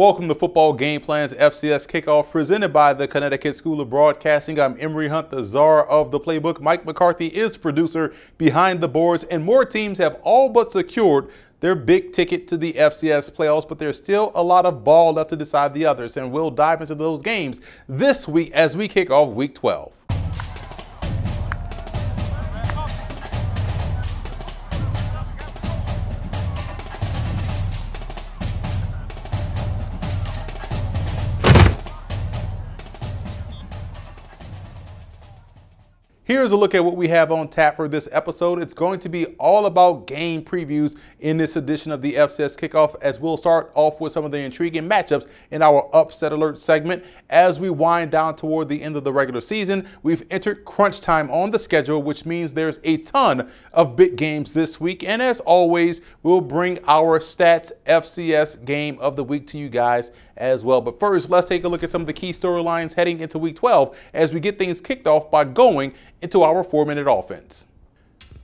Welcome to Football Game Plan's FCS Kickoff, presented by the Connecticut School of Broadcasting. I'm Emory Hunt, the czar of the playbook. Mike McCarthy is producer behind the boards, and more teams have all but secured their big ticket to the FCS playoffs, but there's still a lot of ball left to decide the others, and we'll dive into those games this week as we kick off Week 12. Here's a look at what we have on tap for this episode. It's going to be all about game previews in this edition of the FCS Kickoff, as we'll start off with some of the intriguing matchups in our Upset Alert segment. As we wind down toward the end of the regular season, we've entered crunch time on the schedule, which means there's a ton of big games this week. And as always, we'll bring our Stats FCS game of the week to you guys as well. But first, let's take a look at some of the key storylines heading into Week 12 as we get things kicked off by going into our 4-minute offense.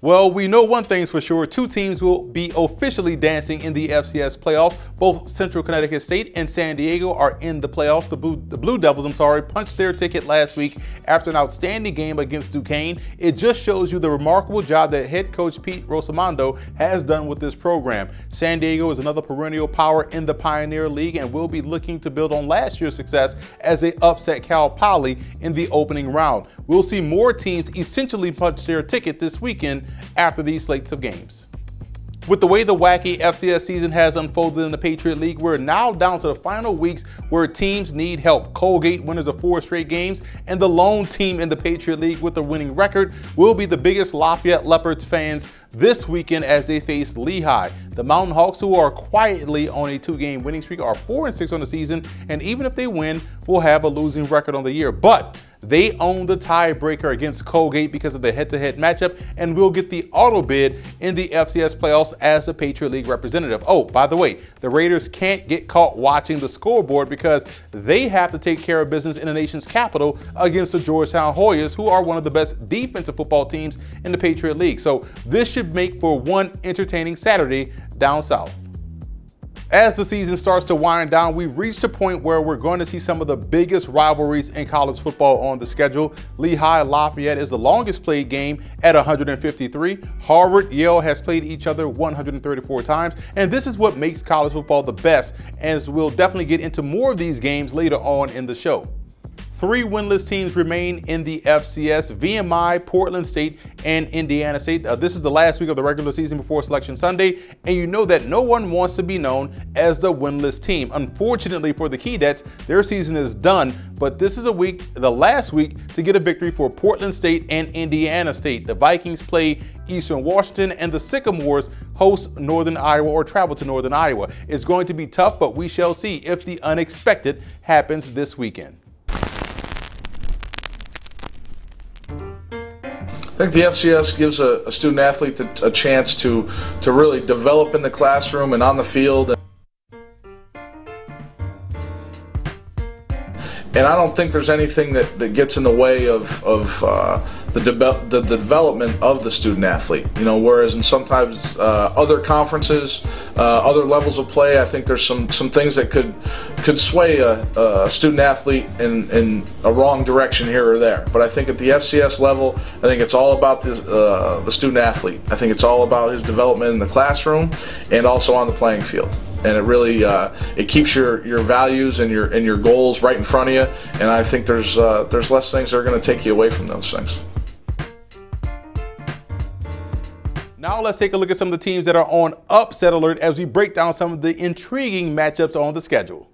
Well, we know one thing's for sure. Two teams will be officially dancing in the FCS playoffs. Both Central Connecticut State and San Diego are in the playoffs. The Blue Devils, punched their ticket last week after an outstanding game against Duquesne. It just shows you the remarkable job that head coach Pete Rosamondo has done with this program. San Diego is another perennial power in the Pioneer League and will be looking to build on last year's success as they upset Cal Poly in the opening round. We'll see more teams essentially punch their ticket this weekend after these slates of games. With the way the wacky FCS season has unfolded in the Patriot League, we're now down to the final weeks where teams need help. Colgate, winners of 4 straight games, and the lone team in the Patriot League with a winning record will be the biggest Lafayette Leopards fans this weekend as they face Lehigh. The Mountain Hawks, who are quietly on a 2-game winning streak, are 4-6 on the season, and even if they win, will have a losing record on the year. But they own the tiebreaker against Colgate because of the head-to-head matchup, and will get the auto bid in the FCS playoffs as a Patriot League representative. Oh, by the way, the Raiders can't get caught watching the scoreboard because they have to take care of business in the nation's capital against the Georgetown Hoyas, who are one of the best defensive football teams in the Patriot League. So this should make for one entertaining Saturday down south. As the season starts to wind down, we've reached a point where we're going to see some of the biggest rivalries in college football on the schedule. Lehigh-Lafayette is the longest played game at 153. Harvard-Yale has played each other 134 times. And this is what makes college football the best, as we'll definitely get into more of these games later on in the show. 3 winless teams remain in the FCS: VMI, Portland State, and Indiana State. This is the last week of the regular season before Selection Sunday, and you know that no one wants to be known as the winless team. Unfortunately for the Keydets, their season is done, but this is the last week to get a victory for Portland State and Indiana State. The Vikings play Eastern Washington, and the Sycamores host Northern Iowa, or travel to Northern Iowa. It's going to be tough, but we shall see if the unexpected happens this weekend. I think the FCS gives a student athlete a chance to really develop in the classroom and on the field. And I don't think there's anything that gets in the way of the development of the student athlete. You know, whereas in sometimes other conferences, other levels of play, I think there's some things that could sway a student athlete in a wrong direction here or there. But I think at the FCS level, I think it's all about the student athlete. I think it's all about his development in the classroom and also on the playing field. And it really it keeps your values and your goals right in front of you. And I think there's less things that are going to take you away from those things. Now let's take a look at some of the teams that are on upset alert as we break down some of the intriguing matchups on the schedule.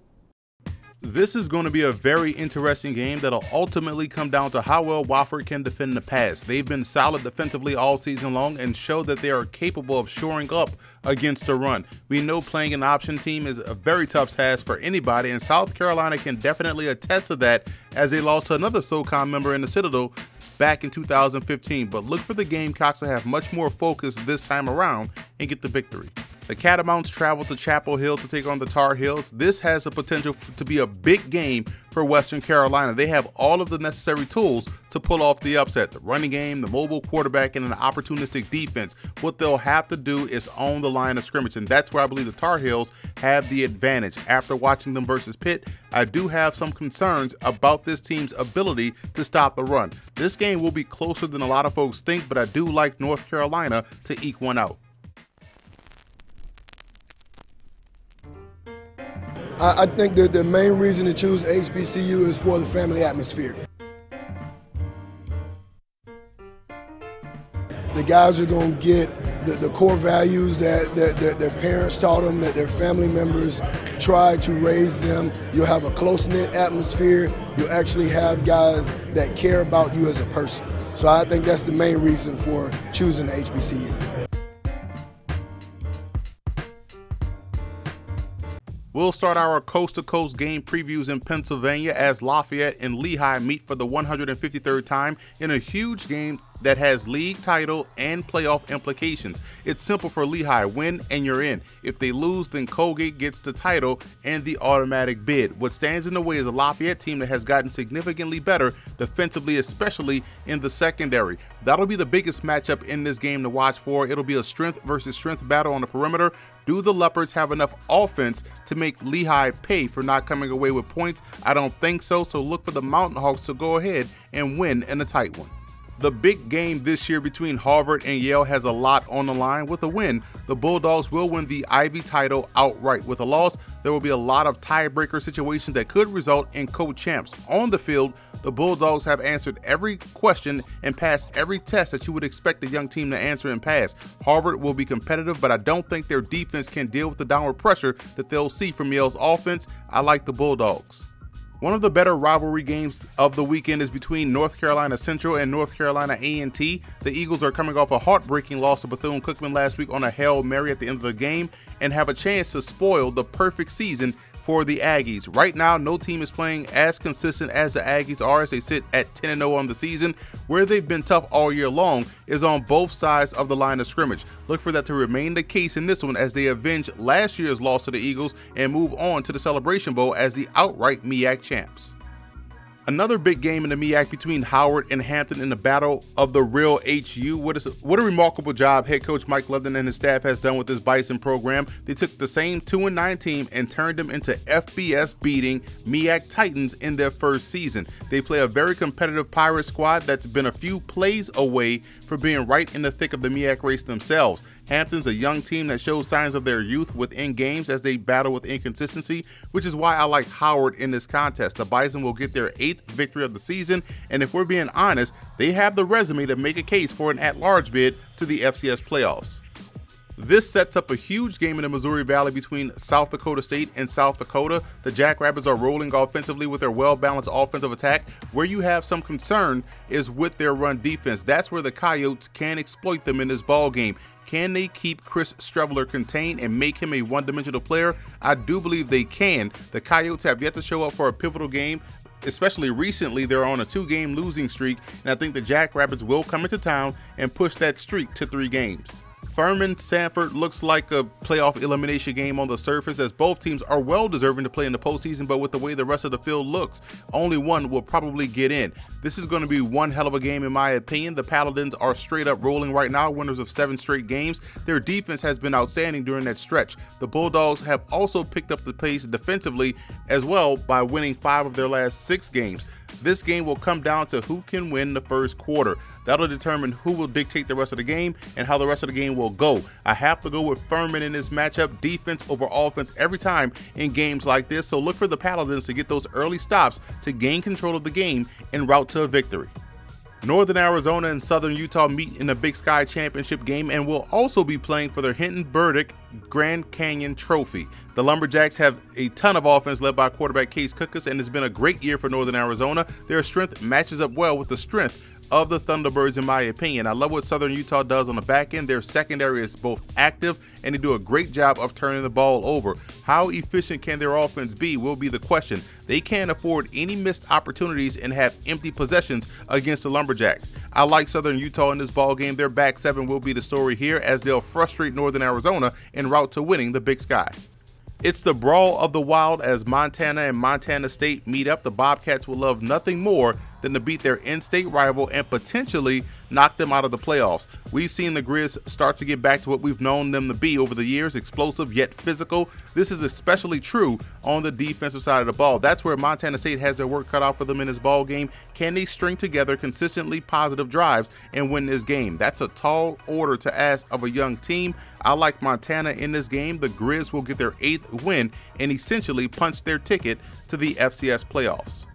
This is going to be a very interesting game that'll ultimately come down to how well Wofford can defend the pass. They've been solid defensively all season long and show that they are capable of shoring up against the run. We know playing an option team is a very tough task for anybody, and South Carolina can definitely attest to that, as they lost to another SoCon member in the Citadel back in 2015. But look for the Gamecocks to have much more focus this time around and get the victory. The Catamounts travel to Chapel Hill to take on the Tar Heels. This has the potential to be a big game for Western Carolina. They have all of the necessary tools to pull off the upset. The running game, the mobile quarterback, and an opportunistic defense. What they'll have to do is own the line of scrimmage, and that's where I believe the Tar Heels have the advantage. After watching them versus Pitt, I do have some concerns about this team's ability to stop the run. This game will be closer than a lot of folks think, but I do like North Carolina to eke one out. I think that the main reason to choose HBCU is for the family atmosphere. The guys are going to get the core values that their parents taught them, that their family members tried to raise them. You'll have a close-knit atmosphere. You'll actually have guys that care about you as a person. So I think that's the main reason for choosing the HBCU. We'll start our coast-to-coast game previews in Pennsylvania as Lafayette and Lehigh meet for the 153rd time in a huge game that has league title and playoff implications. It's simple for Lehigh: win and you're in. If they lose, then Colgate gets the title and the automatic bid. What stands in the way is a Lafayette team that has gotten significantly better defensively, especially in the secondary. That'll be the biggest matchup in this game to watch for. It'll be a strength versus strength battle on the perimeter. Do the Leopards have enough offense to make Lehigh pay for not coming away with points? I don't think so, so look for the Mountain Hawks to go ahead and win in a tight one. The big game this year between Harvard and Yale has a lot on the line. With a win, the Bulldogs will win the Ivy title outright. With a loss, there will be a lot of tiebreaker situations that could result in co-champs. On the field, the Bulldogs have answered every question and passed every test that you would expect a young team to answer and pass. Harvard will be competitive, but I don't think their defense can deal with the downward pressure that they'll see from Yale's offense. I like the Bulldogs. One of the better rivalry games of the weekend is between North Carolina Central and North Carolina A&T. The Eagles are coming off a heartbreaking loss to Bethune-Cookman last week on a Hail Mary at the end of the game and have a chance to spoil the perfect season for the Aggies. Right now, no team is playing as consistent as the Aggies are, as they sit at 10-0 on the season. Where they've been tough all year long is on both sides of the line of scrimmage. Look for that to remain the case in this one as they avenge last year's loss to the Eagles and move on to the Celebration Bowl as the outright MEAC champs. Another big game in the MEAC between Howard and Hampton in the battle of the real HU. What a remarkable job head coach Mike London and his staff has done with this Bison program. They took the same 2-9 team and turned them into FBS beating MEAC Titans in their first season. They play a very competitive Pirate squad that's been a few plays away from being right in the thick of the MEAC race themselves. Hampton's a young team that shows signs of their youth within games as they battle with inconsistency, which is why I like Howard in this contest. The Bison will get their 8th victory of the season, and if we're being honest, they have the resume to make a case for an at-large bid to the FCS playoffs. This sets up a huge game in the Missouri Valley between South Dakota State and South Dakota. The Jackrabbits are rolling offensively with their well-balanced offensive attack. Where you have some concern is with their run defense. That's where the Coyotes can exploit them in this ball game. Can they keep Chris Streveler contained and make him a one-dimensional player? I do believe they can. The Coyotes have yet to show up for a pivotal game. Especially recently, they're on a 2-game losing streak, and I think the Jackrabbits will come into town and push that streak to 3 games. Furman-Sanford looks like a playoff elimination game on the surface, as both teams are well deserving to play in the postseason, but with the way the rest of the field looks, only one will probably get in. This is going to be one hell of a game in my opinion. The Paladins are straight up rolling right now, winners of 7 straight games. Their defense has been outstanding during that stretch. The Bulldogs have also picked up the pace defensively as well by winning 5 of their last 6 games. This game will come down to who can win the first quarter. That'll determine who will dictate the rest of the game and how the rest of the game will go. I have to go with Furman in this matchup, defense over offense every time in games like this, so look for the Paladins to get those early stops to gain control of the game en route to a victory. Northern Arizona and Southern Utah meet in the Big Sky Championship game and will also be playing for their Hinton Burdick Grand Canyon Trophy. The Lumberjacks have a ton of offense led by quarterback Case Cookus, and it's been a great year for Northern Arizona. Their strength matches up well with the strength of the Thunderbirds in my opinion. I love what Southern Utah does on the back end. Their secondary is both active and they do a great job of turning the ball over. How efficient can their offense be will be the question. They can't afford any missed opportunities and have empty possessions against the Lumberjacks. I like Southern Utah in this ball game. Their back seven will be the story here as they'll frustrate Northern Arizona en route to winning the Big Sky. It's the brawl of the wild as Montana and Montana State meet up. The Bobcats will love nothing more than to beat their in-state rival and potentially knock them out of the playoffs. We've seen the Grizz start to get back to what we've known them to be over the years, explosive yet physical. This is especially true on the defensive side of the ball. That's where Montana State has their work cut out for them in this ball game. Can they string together consistently positive drives and win this game? That's a tall order to ask of a young team. I like Montana in this game. The Grizz will get their 8th win and essentially punch their ticket to the FCS playoffs.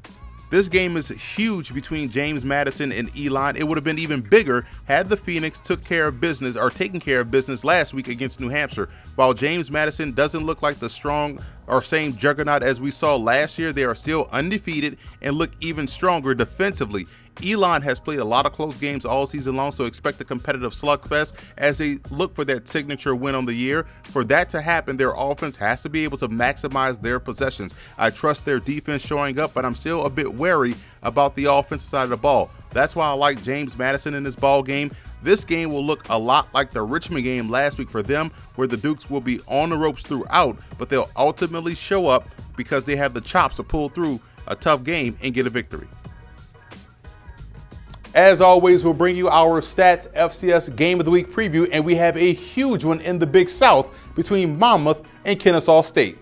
This game is huge between James Madison and Elon. It would have been even bigger had the Phoenix taken care of business last week against New Hampshire. While James Madison doesn't look like the strong or same juggernaut as we saw last year, they are still undefeated and look even stronger defensively. Elon has played a lot of close games all season long, so expect a competitive slugfest as they look for that signature win on the year. For that to happen, their offense has to be able to maximize their possessions. I trust their defense showing up, but I'm still a bit wary about the offensive side of the ball. That's why I like James Madison in this ball game. This game will look a lot like the Richmond game last week for them, where the Dukes will be on the ropes throughout, but they'll ultimately show up because they have the chops to pull through a tough game and get a victory. As always, we'll bring you our Stats FCS Game of the Week preview, and we have a huge one in the Big South between Monmouth and Kennesaw State.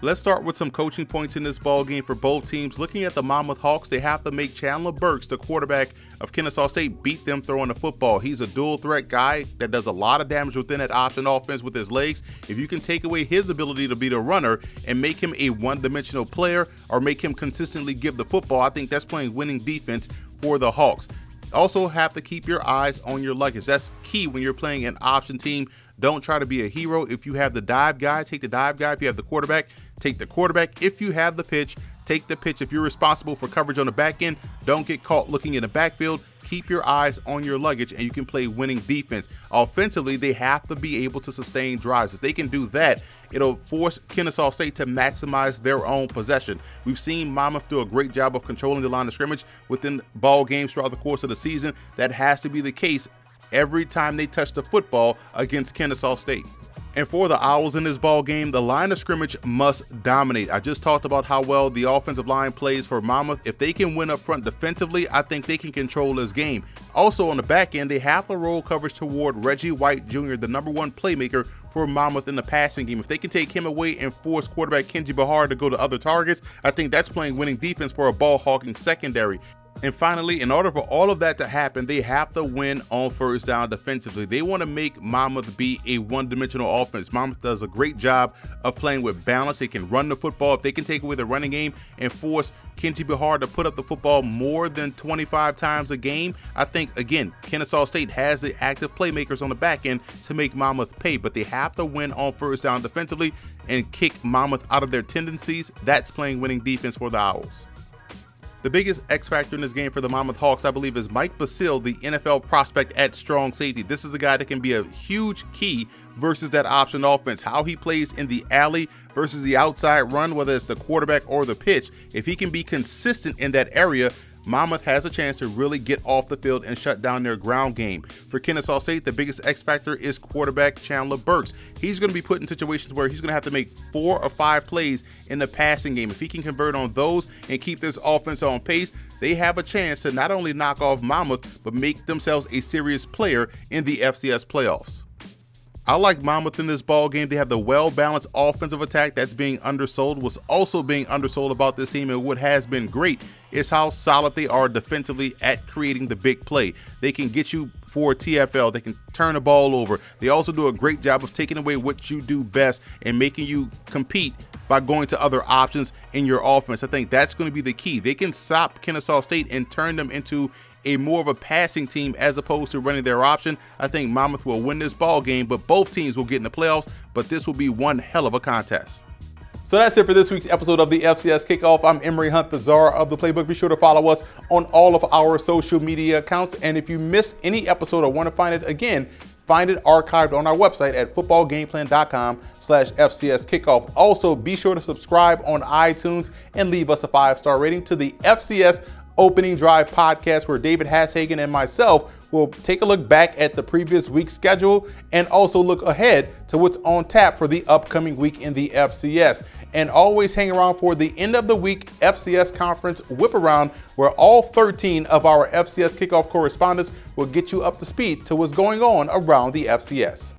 Let's start with some coaching points in this ball game for both teams. Looking at the Monmouth Hawks, they have to make Chandler Burks, the quarterback of Kennesaw State, beat them throwing the football. He's a dual threat guy that does a lot of damage within that option offense with his legs. If you can take away his ability to be the runner and make him a one-dimensional player or make him consistently give the football, I think that's playing winning defense for the Hawks. Also have to keep your eyes on your luggage. That's key when you're playing an option team. Don't try to be a hero. If you have the dive guy, take the dive guy. If you have the quarterback, take the quarterback. If you have the pitch, take the pitch. If you're responsible for coverage on the back end, don't get caught looking in the backfield. Keep your eyes on your luggage and you can play winning defense. Offensively, they have to be able to sustain drives. If they can do that, it'll force Kennesaw State to maximize their own possession. We've seen Monmouth do a great job of controlling the line of scrimmage within ball games throughout the course of the season. That has to be the case every time they touch the football against Kennesaw State. And for the Owls in this ball game, the line of scrimmage must dominate. I just talked about how well the offensive line plays for Monmouth. If they can win up front defensively, I think they can control this game. Also on the back end, they have to roll coverage toward Reggie White Jr., the #1 playmaker for Monmouth in the passing game. If they can take him away and force quarterback Kenji Bahar to go to other targets, I think that's playing winning defense for a ball-hawking secondary. And finally, in order for all of that to happen, they have to win on first down defensively. They want to make Monmouth be a one-dimensional offense. Monmouth does a great job of playing with balance. They can run the football. If they can take away the running game and force Kenji Bahar to put up the football more than 25 times a game, I think, again, Kennesaw State has the active playmakers on the back end to make Monmouth pay. But they have to win on first down defensively and kick Monmouth out of their tendencies. That's playing winning defense for the Owls. The biggest X factor in this game for the Monmouth Hawks, I believe, is Mike Basile, the NFL prospect at strong safety. This is a guy that can be a huge key versus that option offense. How he plays in the alley versus the outside run, whether it's the quarterback or the pitch. If he can be consistent in that area, Monmouth has a chance to really get off the field and shut down their ground game. For Kennesaw State, the biggest X factor is quarterback Chandler Burks. He's going to be put in situations where he's going to have to make 4 or 5 plays in the passing game. If he can convert on those and keep this offense on pace, they have a chance to not only knock off Monmouth, but make themselves a serious player in the FCS playoffs. I like Monmouth in this ball game. They have the well-balanced offensive attack that's being undersold. What's also being undersold about this team, and what has been great, is how solid they are defensively at creating the big play. They can get you for TFL. They can turn the ball over. They also do a great job of taking away what you do best and making you compete by going to other options in your offense. I think that's going to be the key. They can stop Kennesaw State and turn them into a more of a passing team as opposed to running their option. I think Monmouth will win this ball game, but both teams will get in the playoffs, but this will be one hell of a contest. So that's it for this week's episode of the FCS Kickoff. I'm Emory Hunt, the czar of the playbook. Be sure to follow us on all of our social media accounts. And if you miss any episode or want to find it again, find it archived on our website at footballgameplan.com/FCS Kickoff. Also, be sure to subscribe on iTunes and leave us a 5-star rating to the FCS Opening Drive podcast, where David Hashagen and myself will take a look back at the previous week's schedule and also look ahead to what's on tap for the upcoming week in the FCS. And always hang around for the end of the week FCS Conference Whip Around, where all 13 of our FCS Kickoff correspondents will get you up to speed to what's going on around the FCS.